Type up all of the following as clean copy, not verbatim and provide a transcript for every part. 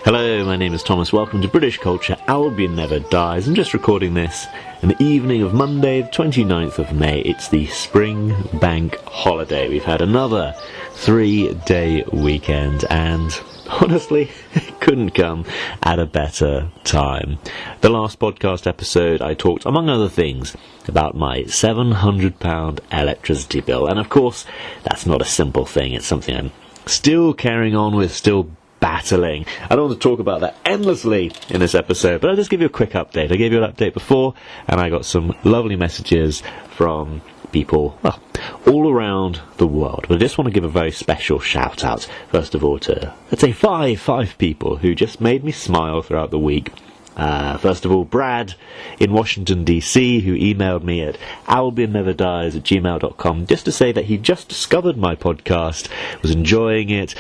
Hello, my name is Thomas. Welcome to British Culture. Albion Never Dies. I'm just recording this in the evening of Monday, the 29th of May. It's the spring bank holiday. We've had another 3-day weekend, and honestly, it couldn't come at a better time. The last podcast episode, I talked, among other things, about my £700 electricity bill. And of course, that's not a simple thing. It's something I'm still carrying on with, still battling. I don't want to talk about that endlessly in this episode, but I'll just give you a quick update. I gave you an update before, and I got some lovely messages from people, well, all around the world. But I just want to give a very special shout out, first of all, to, let's say, five people who just made me smile throughout the week. First of all, Brad in Washington, D.C., who emailed me at albionneverdies@gmail.com just to say that he just discovered my podcast, was enjoying it,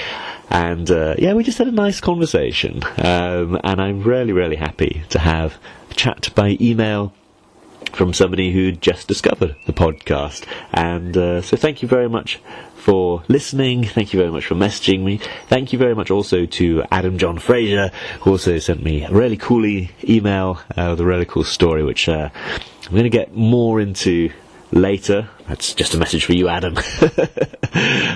and we just had a nice conversation. And I'm really, really happy to have a chat by email from somebody who just discovered the podcast. And so thank you very much for listening. Thank you very much for messaging me. Thank you very much also to Adam John Fraser, who also sent me a really cool email with a really cool story, which I'm going to get more into later. That's just a message for you, Adam.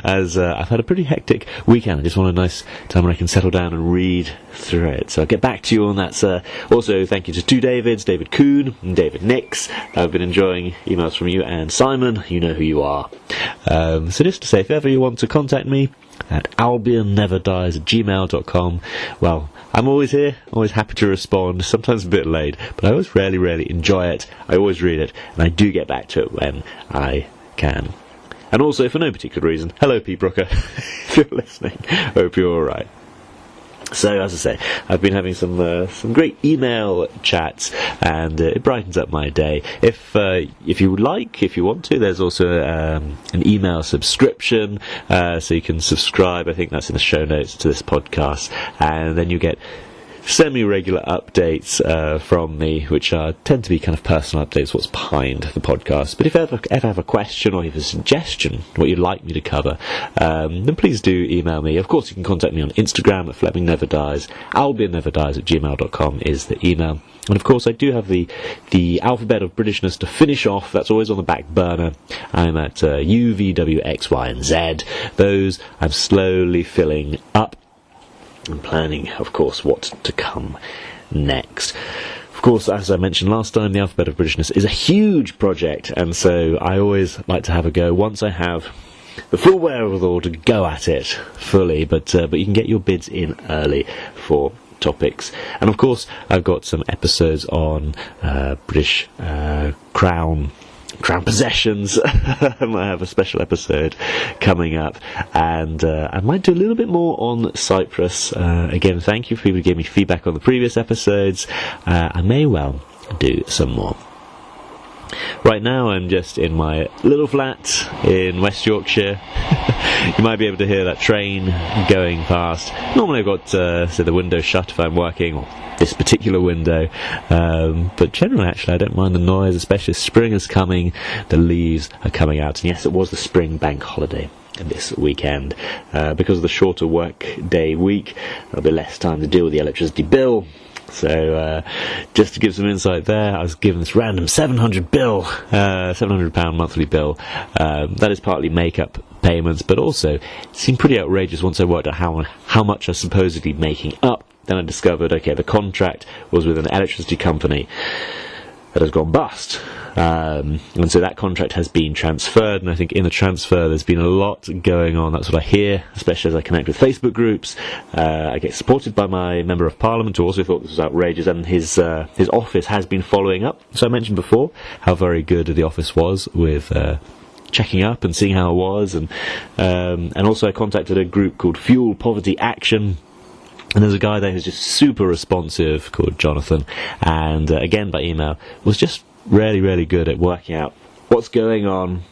As I've had a pretty hectic weekend. I just want a nice time when I can settle down and read through it. So I'll get back to you on that, sir. Also, thank you to two Davids, David Kuhn and David Nix. I've been enjoying emails from you. And Simon, you know who you are. So just to say, if ever you want to contact me at albionneverdies@gmail.com, well, I'm always here, always happy to respond, sometimes a bit late, but I always really, really enjoy it. I always read it, and I do get back to it when I can. And also, for no particular reason, hello Pete Brooker, if you're listening, hope you're alright. So, as I say, I've been having some great email chats, and it brightens up my day. If you would like, if you want to, there's also an email subscription, so you can subscribe. I think that's in the show notes to this podcast, and then you get semi-regular updates from me, which tend to be kind of personal updates, what's behind the podcast. But if you ever have a question or you have a suggestion, what you'd like me to cover, then please do email me. Of course, you can contact me on Instagram at Fleming Never Dies. albionneverdies@gmail.com is the email. And of course, I do have the alphabet of Britishness to finish off. That's always on the back burner. I'm at U, V, W, X, Y, and Z. Those I'm slowly filling up. And planning, of course, what to come next. Of course, as I mentioned last time, the Alphabet of Britishness is a huge project, and so I always like to have a go once I have the full wherewithal to go at it fully, but you can get your bids in early for topics. And of course, I've got some episodes on British Crown possessions. I might have a special episode coming up, and I might do a little bit more on Cyprus. Again, thank you for people who gave me feedback on the previous episodes. I may well do some more. Right now I'm just in my little flat in West Yorkshire. You might be able to hear that train going past. Normally I've got the window shut if I'm working, or this particular window, but generally actually I don't mind the noise, especially as spring is coming, the leaves are coming out. And yes, it was the spring bank holiday this weekend. Because of the shorter work day week, there'll be less time to deal with the electricity bill. So just to give some insight there, I was given this random £700 monthly bill. That is partly make-up payments, but also it seemed pretty outrageous once I worked out how much I was supposedly making up. Then I discovered, okay, the contract was with an electricity company that has gone bust. And so that contract has been transferred, and I think in the transfer there's been a lot going on. That's what I hear, especially as I connect with Facebook groups. I get supported by my Member of Parliament, who also thought this was outrageous, and his office has been following up. So I mentioned before how very good the office was with checking up and seeing how it was, and also I contacted a group called Fuel Poverty Action. And there's a guy there who's just super responsive called Jonathan, and again by email, was just really, really good at working out what's going on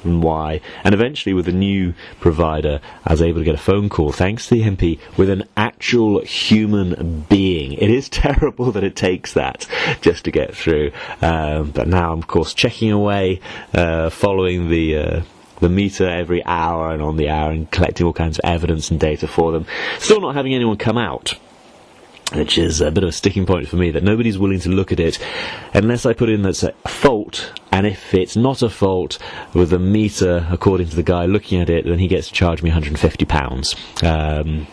and why. And eventually with a new provider, I was able to get a phone call, thanks to the MP, with an actual human being. It is terrible that it takes that just to get through. But now I'm, of course, checking away, following the meter every hour and on the hour, and collecting all kinds of evidence and data for them. Still not having anyone come out which is a bit of a sticking point for me, that nobody's willing to look at it unless I put in that's a fault, and if it's not a fault with a meter, according to the guy looking at it, then he gets to charge me £150.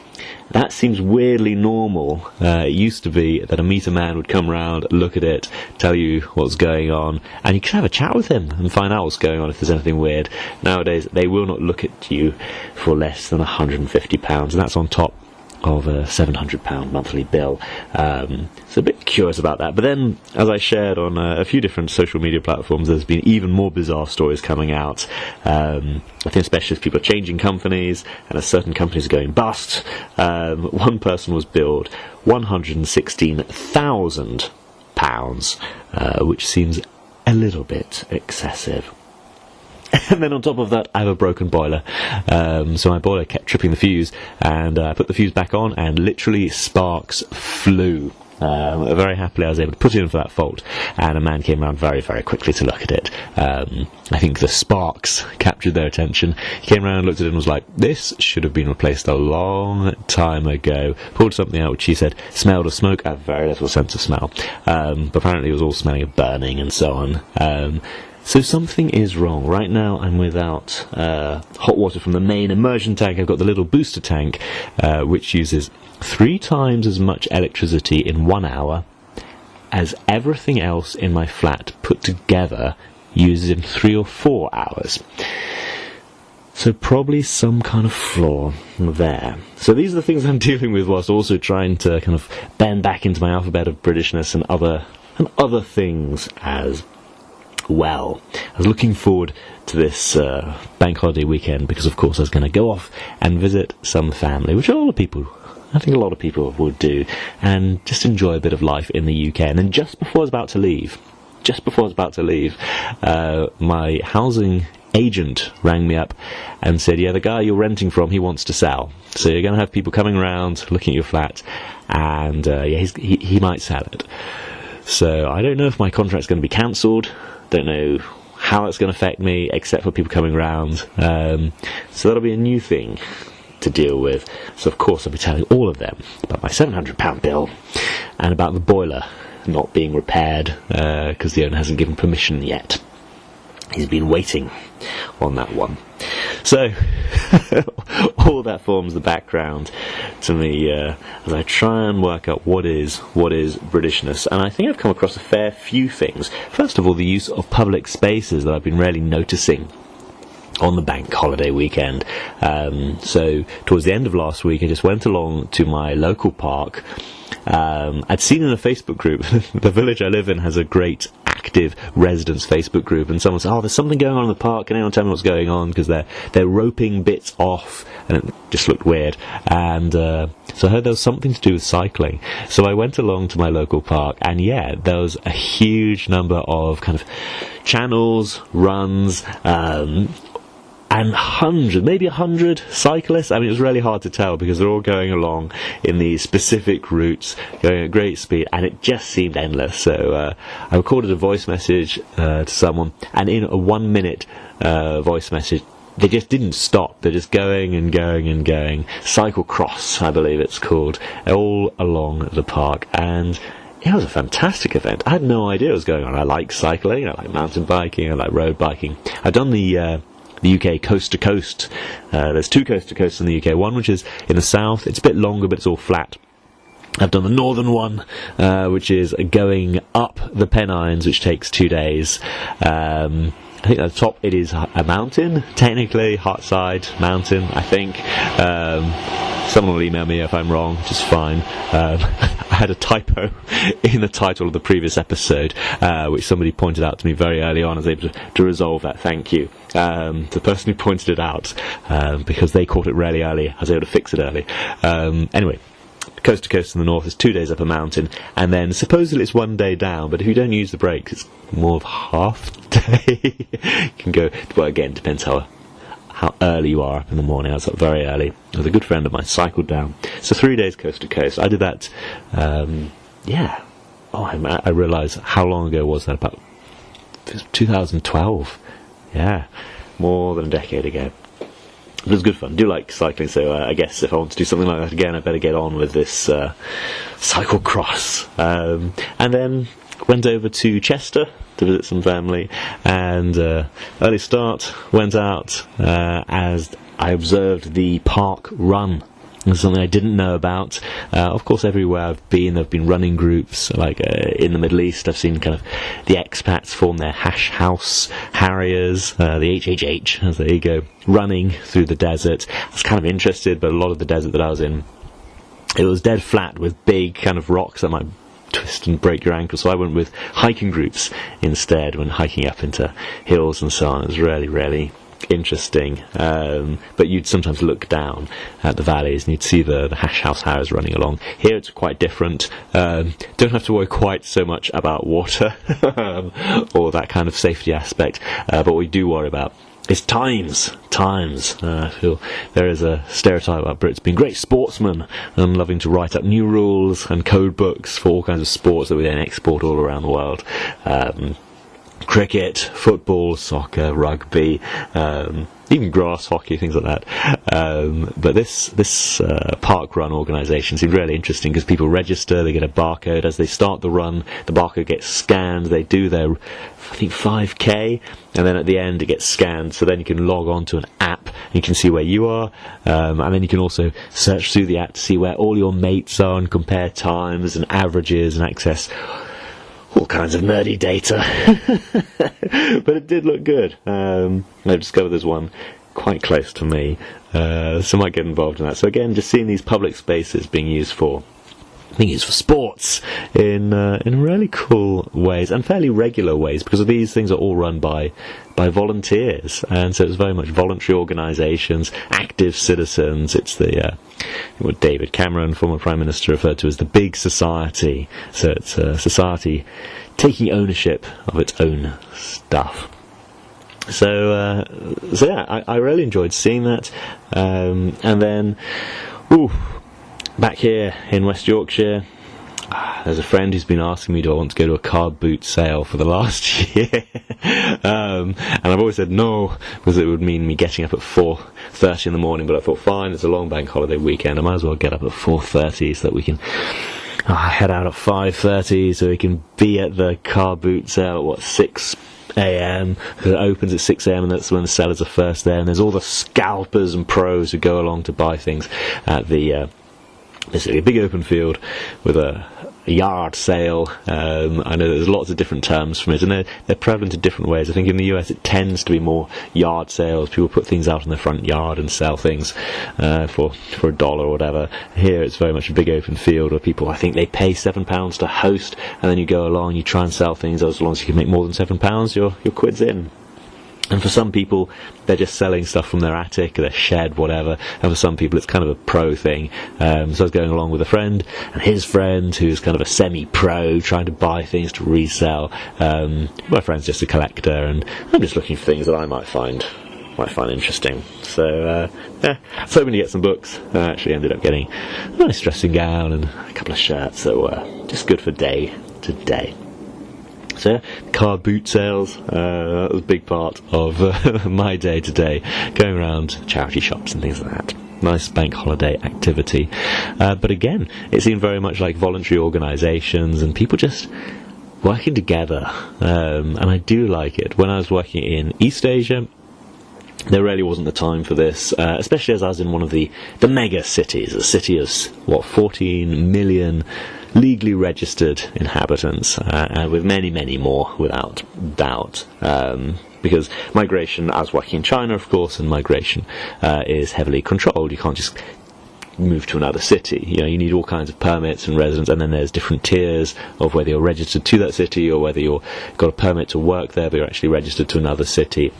That seems weirdly normal. It used to be that a meter man would come around, look at it, tell you what's going on, and you could have a chat with him and find out what's going on if there's anything weird. Nowadays, they will not look at you for less than £150, and that's on top of a £700 monthly bill. So a bit curious about that. But then, as I shared on a few different social media platforms, there's been even more bizarre stories coming out. I think especially as people are changing companies and as certain companies are going bust. One person was billed £116,000, which seems a little bit excessive. And then on top of that, I have a broken boiler. So my boiler kept tripping the fuse, and I put the fuse back on, and literally sparks flew. Very happily I was able to put it in for that fault, and a man came around very, very quickly to look at it. I think the sparks captured their attention. He came around, looked at it, and was like, this should have been replaced a long time ago. Pulled something out which he said smelled of smoke. I have very little sense of smell, but apparently it was all smelling of burning and so on. So something is wrong. Right now I'm without hot water from the main immersion tank. I've got the little booster tank, which uses 3 times as much electricity in 1 hour as everything else in my flat put together uses in 3 or 4 hours. So probably some kind of flaw there. So these are the things I'm dealing with whilst also trying to kind of bend back into my alphabet of Britishness and other things as well. I was looking forward to this bank holiday weekend because, of course, I was going to go off and visit some family, which I think a lot of people would do, and just enjoy a bit of life in the UK. And then just before I was about to leave, my housing agent rang me up and said, yeah, the guy you're renting from, he wants to sell. So you're going to have people coming around, looking at your flat, and he might sell it. So I don't know if my contract's going to be cancelled. Don't know how it's going to affect me, except for people coming around. So that'll be a new thing to deal with. So of course I'll be telling all of them about my £700 bill and about the boiler not being repaired because the owner hasn't given permission yet. He's been waiting on that one. So all that forms the background to me as I try and work out what is Britishness. And I think I've come across a fair few things. First of all, the use of public spaces that I've been really noticing on the bank holiday weekend. So towards the end of last week, I just went along to my local park. I'd seen in a Facebook group, the village I live in has a great active residents Facebook group, and someone said, oh, there's something going on in the park, can anyone tell me what's going on, because they're roping bits off, and it just looked weird. And so I heard there was something to do with cycling, so I went along to my local park, and yeah, there was a huge number of kind of channels, runs, and maybe 100 cyclists. I mean, it was really hard to tell because they're all going along in these specific routes, going at great speed, and it just seemed endless. So I recorded a voice message to someone, and in a 1 minute voice message, they just didn't stop. They're just going and going and going. Cyclecross, I believe it's called, all along the park. And it was a fantastic event. I had no idea what was going on. I like cycling, I like mountain biking, I like road biking. I've done the UK coast to coast. There's 2 coast to coasts in the UK. One which is in the south. It's a bit longer, but it's all flat. I've done the northern one, which is going up the Pennines, which takes 2 days. I think at the top it is a mountain, technically, Hartside Mountain, I think. Someone will email me if I'm wrong, just fine. I had a typo in the title of the previous episode, which somebody pointed out to me very early on. I was able to resolve that, thank you. The person who pointed it out, because they caught it really early, I was able to fix it early. Anyway, coast to coast in the north is 2 days up a mountain, and then supposedly it's 1 day down, but if you don't use the brakes, it's more of half day. You can go, well, again, depends how early you are up in the morning. I was up very early with a good friend of mine, cycled down. So 3 days coast to coast. I did that, I realised how long ago was that, about 2012. Yeah, more than a decade ago. It was good fun. I do like cycling, so I guess if I want to do something like that again, I better get on with this cyclocross. And then went over to Chester to visit some family, and early start, went out as I observed the park run. It's something I didn't know about. Of course, everywhere I've been, there have been running groups, like in the Middle East. I've seen kind of the expats form their hash house harriers, the HHH, as they go, running through the desert. I was kind of interested, but a lot of the desert that I was in, it was dead flat with big kind of rocks that might twist and break your ankle. So I went with hiking groups instead when hiking up into hills and so on. It was really, really interesting, but you'd sometimes look down at the valleys and you'd see the hash house harriers running along. Here it's quite different. Don't have to worry quite so much about water or that kind of safety aspect, but what we do worry about is times. I feel there is a stereotype about Brits being great sportsmen and loving to write up new rules and code books for all kinds of sports that we then export all around the world. Cricket, football, soccer, rugby, even grass hockey, things like that. But this park run organisation seemed really interesting because people register, they get a barcode. As they start the run, the barcode gets scanned, they do their, I think, 5k, and then at the end it gets scanned, so then you can log on to an app and you can see where you are, and then you can also search through the app to see where all your mates are and compare times and averages and access all kinds of nerdy data. But it did look good. I've discovered there's one quite close to me, so I might get involved in that. So again, just seeing these public spaces being used for sports in really cool ways and fairly regular ways, because these things are all run by volunteers, and so it's very much voluntary organisations, active citizens. It's the what David Cameron, former Prime Minister, referred to as the big society. So it's a society taking ownership of its own stuff. So yeah, I really enjoyed seeing that. And then, back here in West Yorkshire, there's a friend who's been asking me, do I want to go to a car boot sale for the last year? And I've always said no, because it would mean me getting up at 4:30 in the morning, but I thought, fine, it's a long bank holiday weekend, I might as well get up at 4:30 so that we can head out at 5:30 so we can be at the car boot sale at 6 a.m, because it opens at 6 a.m, and that's when the sellers are first there, and there's all the scalpers and pros who go along to buy things at the basically a big open field with a yard sale. I know there's lots of different terms from it, and they're prevalent in different ways. I think in the US it tends to be more yard sales. People put things out in their front yard and sell things for $1 or whatever. Here it's very much a big open field where people, I think they pay £7 to host, and then you go along, you try and sell things. As long as you can make more than £7, your quid's in. And for some people, they're just selling stuff from their attic, their shed, whatever. And for some people, it's kind of a pro thing. So I was going along with a friend and his friend, who's kind of a semi-pro, trying to buy things to resell. My friend's just a collector, and I'm just looking for things that I might find interesting. So yeah, I was hoping to get some books. I actually ended up getting a nice dressing gown and a couple of shirts. So just good for day to day. So yeah, car boot sales, that was a big part of my day to day, going around charity shops and things like that. Nice bank holiday activity. But again, it seemed very much like voluntary organisations and people just working together. And I do like it. When I was working in East Asia, there really wasn't the time for this, especially as I was in one of the mega cities, a city of, 14 million legally registered inhabitants, with many, many more, without doubt. Because migration, I was working in China, of course, and migration is heavily controlled. You can't just move to another city. You need all kinds of permits and residence, and then there's different tiers of whether you're registered to that city or whether you've got a permit to work there, but you're actually registered to another city.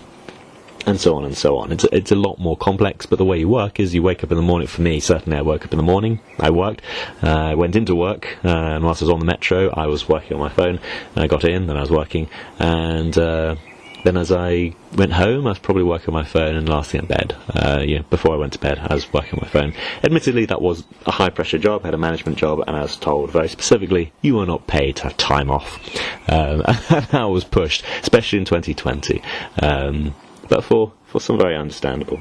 And so on and so on. It's a lot more complex, but the way you work is you wake up in the morning. For me, certainly I woke up in the morning, I worked, I went into work, and whilst I was on the metro, I was working on my phone, and I got in, then I was working, and then as I went home, I was probably working on my phone, and last thing at bed, before I went to bed, I was working on my phone. Admittedly, that was a high-pressure job, I had a management job, and I was told very specifically, you are not paid to have time off. And I was pushed, especially in 2020. But for some very understandable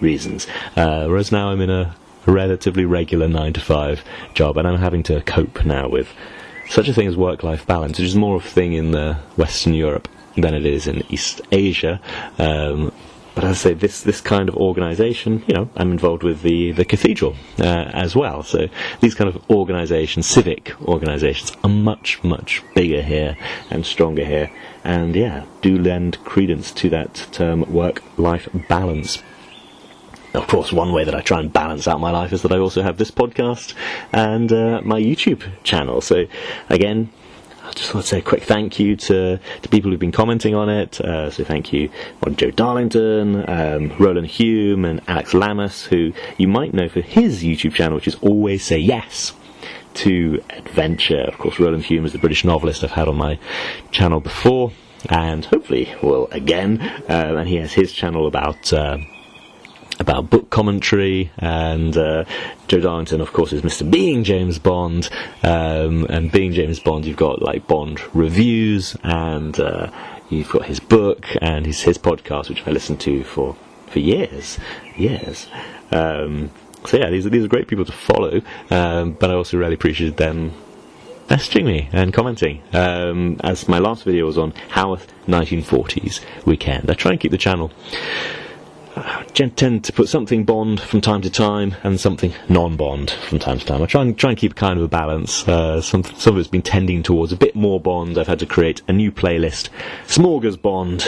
reasons. Whereas now I'm in a relatively regular 9-to-5 job, and I'm having to cope now with such a thing as work-life balance, which is more of a thing in Western Europe than it is in East Asia. But as I say, this kind of organisation, I'm involved with the cathedral as well. So these kind of organisations, civic organisations, are much, much bigger here and stronger here. And do lend credence to that term work-life balance. Of course, one way that I try and balance out my life is that I also have this podcast and my YouTube channel. So again, I just want to say a quick thank you to people who've been commenting on it. So thank you on Joe Darlington, Roland Hume and Alex Lammas, who you might know for his YouTube channel, which is Always Say Yes to Adventure. Of course, Roland Hume is the British novelist I've had on my channel before, and hopefully will again. And he has his channel about book commentary, and Joe Darlington, of course, is Mr. Being James Bond, and Being James Bond, you've got like Bond reviews, and you've got his book and his podcast, which I listened to for years. So these are great people to follow, but I also really appreciated them messaging me and commenting. As my last video was on Haworth 1940s weekend, I try and keep the channel. I tend to put something Bond from time to time and something non-Bond from time to time. I try and keep kind of a balance. Some of it's been tending towards a bit more Bond. I've had to create a new playlist, Smorgasbond,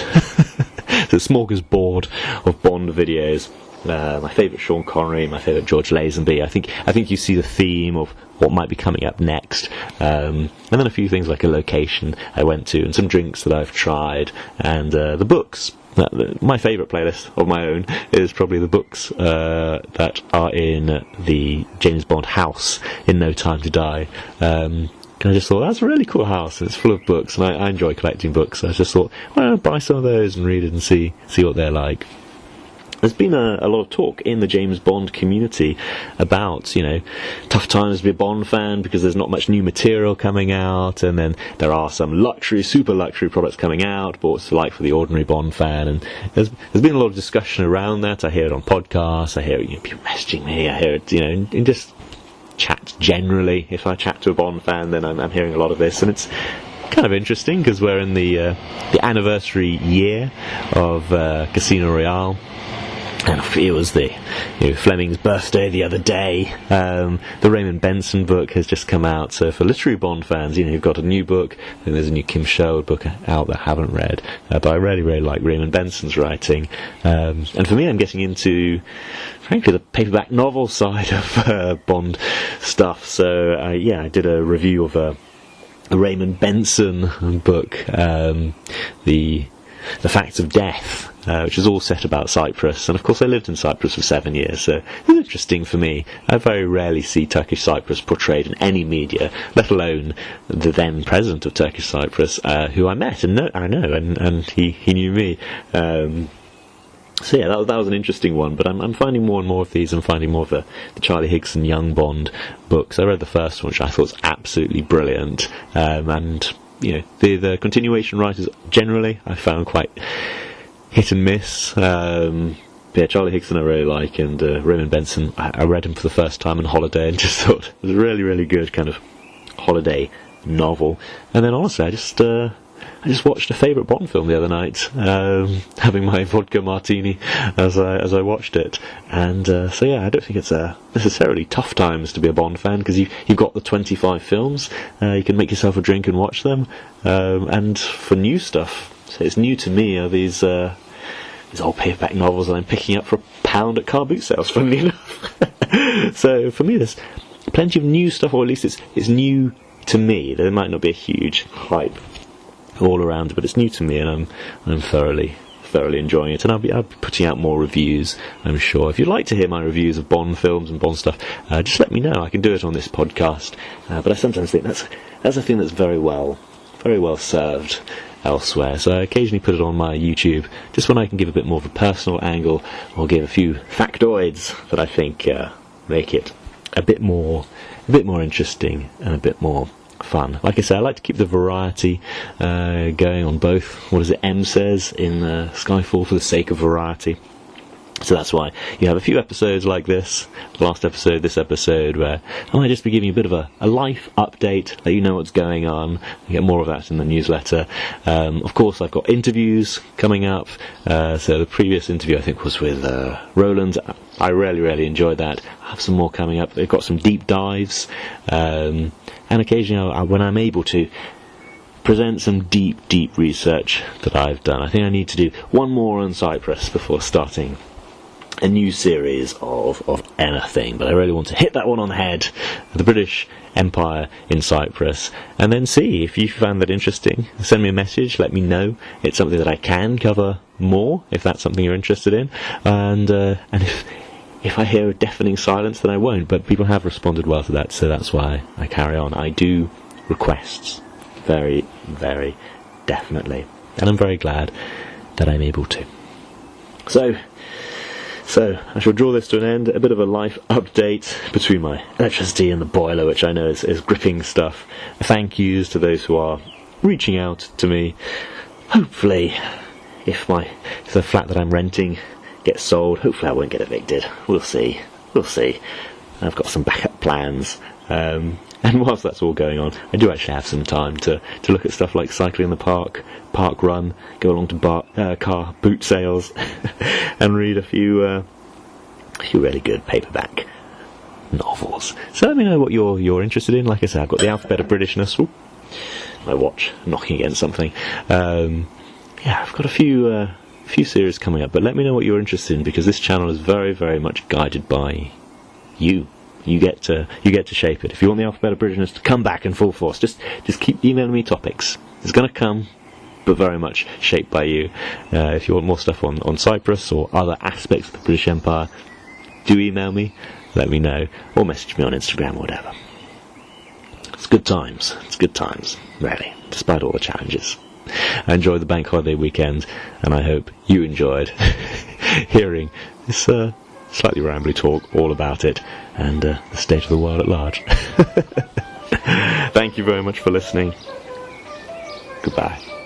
the smorgasbord of Bond videos. My favourite Sean Connery, my favourite George Lazenby. I think you see the theme of what might be coming up next. And then a few things like a location I went to and some drinks that I've tried, and the books. My favourite playlist of my own is probably the books that are in the James Bond house in No Time to Die. I just thought, that's a really cool house, and it's full of books, and I enjoy collecting books. So I just thought, well, I'll buy some of those and read it and see what they're like. There's been a lot of talk in the James Bond community about, tough times to be a Bond fan because there's not much new material coming out, and then there are some super luxury products coming out, but what's it like for the ordinary Bond fan? And there's been a lot of discussion around that. I hear it on podcasts, I hear people messaging me, I hear it, in just chat generally. If I chat to a Bond fan, then I'm hearing a lot of this, and it's kind of interesting because we're in the anniversary year of Casino Royale. And it was the Fleming's birthday the other day. The Raymond Benson book has just come out, so for literary Bond fans, you've got a new book, and there's a new Kim Sherwood book out that I haven't read, but I really, really like Raymond Benson's writing. And for me, I'm getting into, frankly, the paperback novel side of Bond stuff. So I did a review of a Raymond Benson book, The Facts of Death, which is all set about Cyprus, and of course I lived in Cyprus for 7 years, so it was interesting for me. I very rarely see Turkish Cyprus portrayed in any media, let alone the then president of Turkish Cyprus, who I met and he knew me. So that was an interesting one, but I'm finding more and more of these. I'm finding more of the Charlie Higson Young Bond books. I read the first one, which I thought was absolutely brilliant, and the continuation writers generally I found quite hit and miss. Charlie Higson I really like, and Raymond Benson, I read him for the first time on holiday and just thought it was a really, really good kind of holiday novel. And then honestly, I just watched a favourite Bond film the other night, having my vodka martini as I watched it, and I don't think it's necessarily tough times to be a Bond fan, because you've got the 25 films, you can make yourself a drink and watch them, and for new stuff, so it's new to me, are these old paperback novels that I'm picking up for £1 at car boot sales, funnily enough. So for me, there's plenty of new stuff, or at least it's new to me. There might not be a huge hype all around, but it's new to me, and I'm thoroughly enjoying it, and I'll be putting out more reviews, I'm sure. If you'd like to hear my reviews of Bond films and Bond stuff, just let me know. I can do it on this podcast, but I sometimes think that's a thing that's very well served elsewhere, so I occasionally put it on my YouTube just when I can give a bit more of a personal angle, or give a few factoids that I think make it a bit more interesting and a bit more fun. Like I say, I like to keep the variety going on both. What is it M says in Skyfall, for the sake of variety. So that's why you have a few episodes like this, last episode, this episode, where I might just be giving you a bit of a life update, let you know what's going on. You get more of that in the newsletter. Of course, I've got interviews coming up. So the previous interview, I think, was with Roland. I really enjoyed that. I have some more coming up. They've got some deep dives. And occasionally, when I'm able to, present some deep research that I've done. I think I need to do one more on Cyprus before starting a new series of anything, but I really want to hit that one on the head, the British Empire in Cyprus, and then see if you found that interesting. Send me a message, let me know. It's something that I can cover more, if that's something you're interested in, and if I hear a deafening silence, then I won't, but people have responded well to that, so that's why I carry on. I do requests, very definitely, and I'm very glad that I'm able to. So, I shall draw this to an end, a bit of a life update between my electricity and the boiler, which I know is gripping stuff. Thank yous to those who are reaching out to me. Hopefully, if the flat that I'm renting gets sold, hopefully I won't get evicted. We'll see. I've got some backup plans. And whilst that's all going on, I do actually have some time to look at stuff like cycling in the park run, go along to car boot sales, and read a few really good paperback novels. So let me know what you're interested in. Like I said, I've got the Alphabet of Britishness. Ooh, my watch knocking against something. I've got a few series coming up, but let me know what you're interested in, because this channel is very much guided by you. You get to shape it. If you want the Alphabet of Britishness to come back in full force, just keep emailing me topics. It's going to come, but very much shaped by you. If you want more stuff on Cyprus or other aspects of the British Empire, do email me, let me know, or message me on Instagram or whatever. It's good times, really, despite all the challenges. I enjoyed the bank holiday weekend, and I hope you enjoyed hearing this slightly rambly talk all about it, and the state of the world at large. Thank you very much for listening. Goodbye.